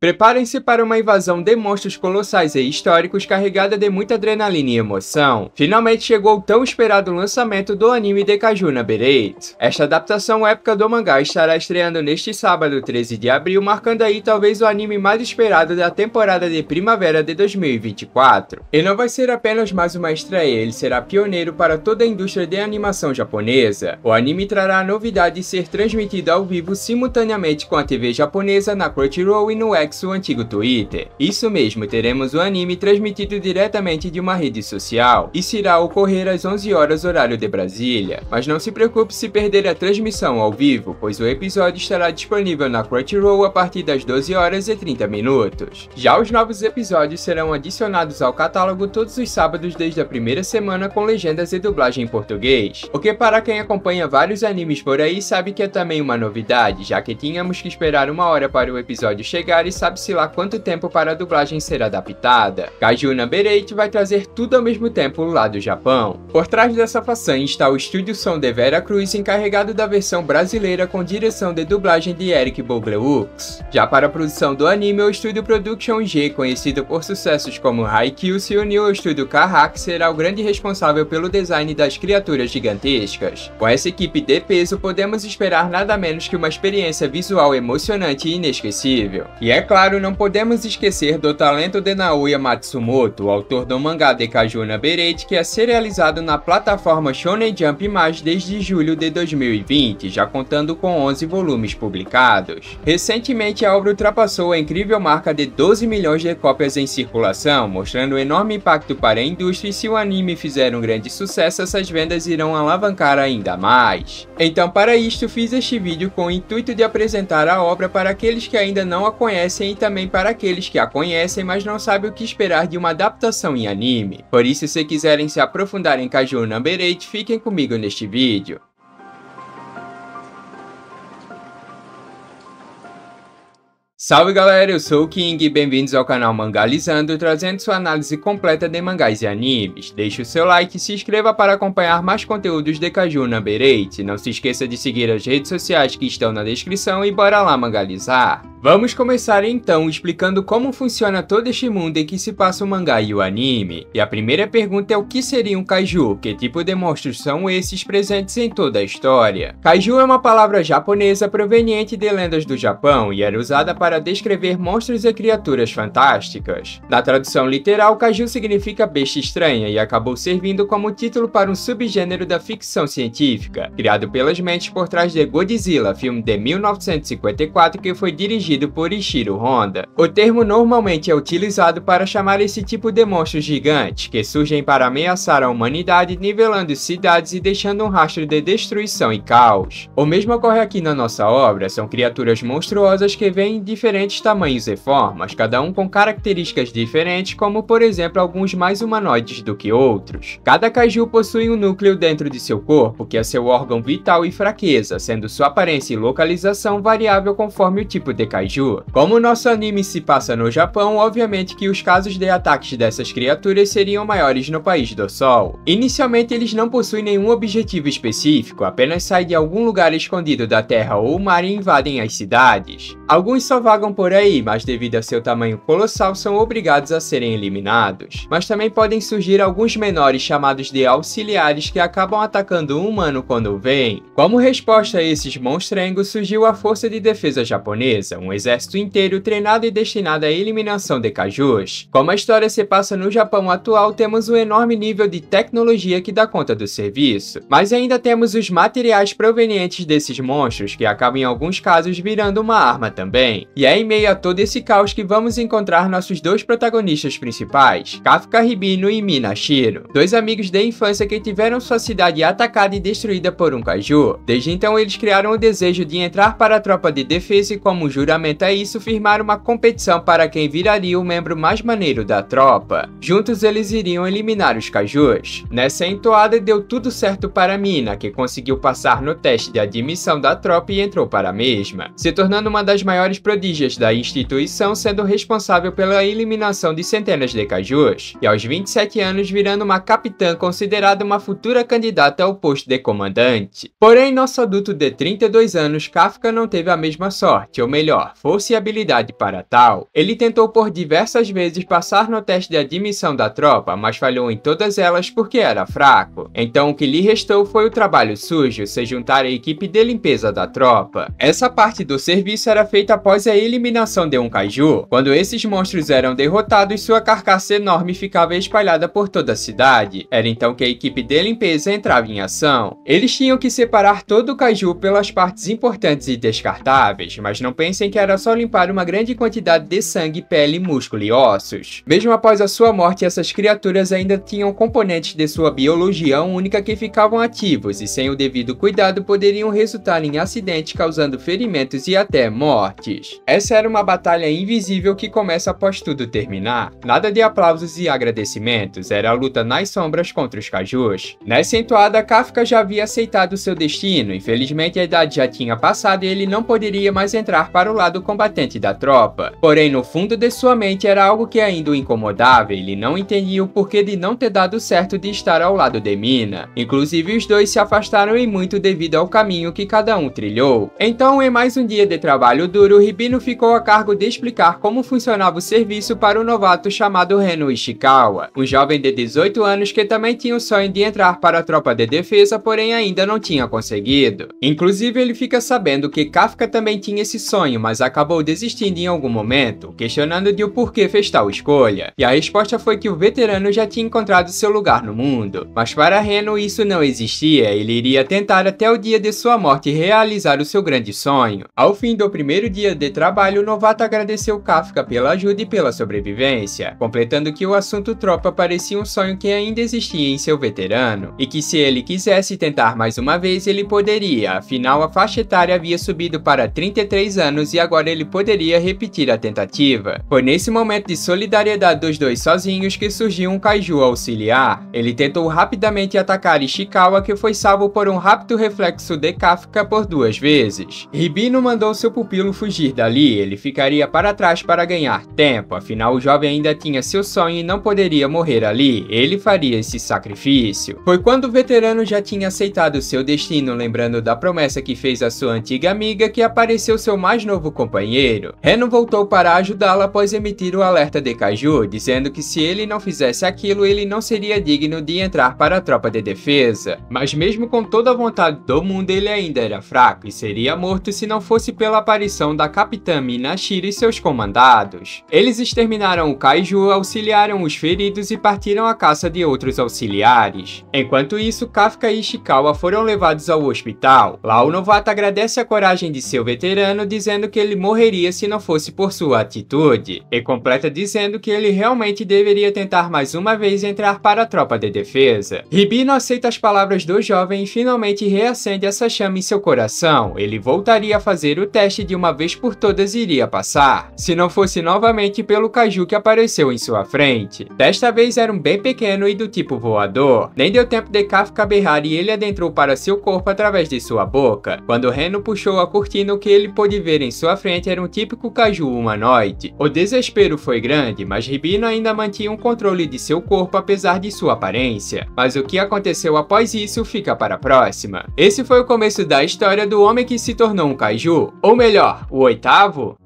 Preparem-se para uma invasão de monstros colossais e históricos carregada de muita adrenalina e emoção. Finalmente chegou o tão esperado lançamento do anime de Kaiju Number 8. Esta adaptação épica do mangá estará estreando neste sábado, 13 de abril, marcando aí talvez o anime mais esperado da temporada de primavera de 2024. E não vai ser apenas mais uma estreia, ele será pioneiro para toda a indústria de animação japonesa. O anime trará a novidade de ser transmitido ao vivo simultaneamente com a TV japonesa na Crunchyroll e no X, o antigo Twitter. Isso mesmo, teremos o anime transmitido diretamente de uma rede social. Isso irá ocorrer às 11 horas horário de Brasília. Mas não se preocupe se perder a transmissão ao vivo, pois o episódio estará disponível na Crunchyroll a partir das 12 horas e 30 minutos. Já os novos episódios serão adicionados ao catálogo todos os sábados desde a primeira semana com legendas e dublagem em português. O que para quem acompanha vários animes por aí sabe que é também uma novidade, já que tínhamos que esperar uma hora para o episódio chegar e sabe-se lá quanto tempo para a dublagem ser adaptada. Kaiju Number 8 vai trazer tudo ao mesmo tempo lá do Japão. Por trás dessa façanha está o estúdio Som de Vera Cruz, encarregado da versão brasileira com direção de dublagem de Eric Bogleux. Já para a produção do anime, o estúdio Production G, conhecido por sucessos como Haikyuu, se uniu ao estúdio Kaha, que será o grande responsável pelo design das criaturas gigantescas. Com essa equipe de peso, podemos esperar nada menos que uma experiência visual emocionante e inesquecível. E é claro, não podemos esquecer do talento de Naoya Matsumoto, o autor do mangá de Kaiju Number 8, que é serializado na plataforma Shonen Jump desde julho de 2020, já contando com 11 volumes publicados. Recentemente, a obra ultrapassou a incrível marca de 12 milhões de cópias em circulação, mostrando um enorme impacto para a indústria, e se o anime fizer um grande sucesso, essas vendas irão alavancar ainda mais. Então, para isto, fiz este vídeo com o intuito de apresentar a obra para aqueles que ainda não a conhecem e também para aqueles que a conhecem, mas não sabem o que esperar de uma adaptação em anime. Por isso, se quiserem se aprofundar em Kaiju Number 8, fiquem comigo neste vídeo. Salve galera, eu sou o King e bem-vindos ao canal Mangalizando, trazendo sua análise completa de mangás e animes. Deixe o seu like e se inscreva para acompanhar mais conteúdos de Kaiju Number 8. Não se esqueça de seguir as redes sociais que estão na descrição e bora lá mangalizar. Vamos começar então explicando como funciona todo este mundo em que se passa o mangá e o anime. E a primeira pergunta é o que seria um kaiju? Que tipo de monstros são esses presentes em toda a história? Kaiju é uma palavra japonesa proveniente de lendas do Japão e era usada para descrever monstros e criaturas fantásticas. Na tradução literal, kaiju significa besta estranha e acabou servindo como título para um subgênero da ficção científica, criado pelas mentes por trás de Godzilla, filme de 1954 que foi dirigido por Ishiro Honda. O termo normalmente é utilizado para chamar esse tipo de monstros gigantes, que surgem para ameaçar a humanidade, nivelando cidades e deixando um rastro de destruição e caos. O mesmo ocorre aqui na nossa obra, são criaturas monstruosas que vêm em diferentes tamanhos e formas, cada um com características diferentes, como por exemplo alguns mais humanoides do que outros. Cada kaiju possui um núcleo dentro de seu corpo, que é seu órgão vital e fraqueza, sendo sua aparência e localização variável conforme o tipo de kaiju. Como o nosso anime se passa no Japão, obviamente que os casos de ataques dessas criaturas seriam maiores no país do sol. Inicialmente eles não possuem nenhum objetivo específico, apenas saem de algum lugar escondido da terra ou mar e invadem as cidades. Alguns só vagam por aí, mas devido a seu tamanho colossal são obrigados a serem eliminados. Mas também podem surgir alguns menores chamados de auxiliares que acabam atacando um humano quando vêm. Como resposta a esses monstrengos surgiu a Força de Defesa Japonesa, um exército inteiro treinado e destinado à eliminação de kaijus. Como a história se passa no Japão atual, temos um enorme nível de tecnologia que dá conta do serviço. Mas ainda temos os materiais provenientes desses monstros, que acabam em alguns casos virando uma arma também. E é em meio a todo esse caos que vamos encontrar nossos dois protagonistas principais, Kafka Hibino e Minashiro, dois amigos de infância que tiveram sua cidade atacada e destruída por um kaiju. Desde então eles criaram o desejo de entrar para a tropa de defesa e, como juramento a isso, firmar uma competição para quem viraria o membro mais maneiro da tropa. Juntos eles iriam eliminar os kaijus. Nessa entoada deu tudo certo para Mina, que conseguiu passar no teste de admissão da tropa e entrou para a mesma, se tornando uma das maiores prodígios prestigias da instituição, sendo responsável pela eliminação de centenas de cajus, e aos 27 anos virando uma capitã considerada uma futura candidata ao posto de comandante. Porém, nosso adulto de 32 anos, Kafka, não teve a mesma sorte, ou melhor, força e habilidade para tal. Ele tentou por diversas vezes passar no teste de admissão da tropa, mas falhou em todas elas porque era fraco. Então o que lhe restou foi o trabalho sujo, se juntar à equipe de limpeza da tropa. Essa parte do serviço era feita após a eliminação de um kaiju. Quando esses monstros eram derrotados, sua carcaça enorme ficava espalhada por toda a cidade. Era então que a equipe de limpeza entrava em ação. Eles tinham que separar todo o kaiju pelas partes importantes e descartáveis, mas não pensem que era só limpar uma grande quantidade de sangue, pele, músculo e ossos. Mesmo após a sua morte, essas criaturas ainda tinham componentes de sua biologia única que ficavam ativos e sem o devido cuidado poderiam resultar em acidentes causando ferimentos e até mortes. Essa era uma batalha invisível que começa após tudo terminar. Nada de aplausos e agradecimentos, era a luta nas sombras contra os cajus. Nessa entoada, Kafka já havia aceitado seu destino, infelizmente a idade já tinha passado e ele não poderia mais entrar para o lado combatente da tropa. Porém, no fundo de sua mente era algo que ainda o incomodava, ele não entendia o porquê de não ter dado certo de estar ao lado de Mina. Inclusive, os dois se afastaram em muito devido ao caminho que cada um trilhou. Então, em mais um dia de trabalho duro, Hibino ficou a cargo de explicar como funcionava o serviço para o novato chamado Reno Ishikawa, um jovem de 18 anos que também tinha o sonho de entrar para a tropa de defesa, porém ainda não tinha conseguido. Inclusive, ele fica sabendo que Kafka também tinha esse sonho, mas acabou desistindo em algum momento, questionando de o porquê fez tal escolha. E a resposta foi que o veterano já tinha encontrado seu lugar no mundo. Mas para Reno isso não existia, ele iria tentar até o dia de sua morte realizar o seu grande sonho. Ao fim do primeiro dia de trabalho, o novato agradeceu Kafka pela ajuda e pela sobrevivência, completando que o assunto tropa parecia um sonho que ainda existia em seu veterano, e que se ele quisesse tentar mais uma vez ele poderia, afinal a faixa etária havia subido para 33 anos e agora ele poderia repetir a tentativa. Foi nesse momento de solidariedade dos dois sozinhos que surgiu um kaiju auxiliar. Ele tentou rapidamente atacar Ishikawa, que foi salvo por um rápido reflexo de Kafka por 2 vezes. Hibino mandou seu pupilo fugir dali, ele ficaria para trás para ganhar tempo, afinal o jovem ainda tinha seu sonho e não poderia morrer ali, ele faria esse sacrifício. Foi quando o veterano já tinha aceitado seu destino, lembrando da promessa que fez a sua antiga amiga, que apareceu seu mais novo companheiro. Reno voltou para ajudá-la após emitir o alerta de kaiju, dizendo que se ele não fizesse aquilo, ele não seria digno de entrar para a tropa de defesa. Mas mesmo com toda a vontade do mundo, ele ainda era fraco e seria morto se não fosse pela aparição da capitã Minashiro e seus comandados. Eles exterminaram o kaiju, auxiliaram os feridos e partiram à caça de outros auxiliares. Enquanto isso, Kafka e Ishikawa foram levados ao hospital. Lá o novato agradece a coragem de seu veterano, dizendo que ele morreria se não fosse por sua atitude, e completa dizendo que ele realmente deveria tentar mais uma vez entrar para a tropa de defesa. Hibino aceita as palavras do jovem e finalmente reacende essa chama em seu coração. Ele voltaria a fazer o teste de uma vez por todas e iria passar, se não fosse novamente pelo kaiju que apareceu em sua frente. Desta vez era um bem pequeno e do tipo voador. Nem deu tempo de Kafka berrar e ele adentrou para seu corpo através de sua boca. Quando Reno puxou a cortina, o que ele pôde ver em sua frente era um típico kaiju humanoide. O desespero foi grande, mas Hibino ainda mantinha um controle de seu corpo apesar de sua aparência. Mas o que aconteceu após isso fica para a próxima. Esse foi o começo da história do homem que se tornou um kaiju, ou melhor, o 8º.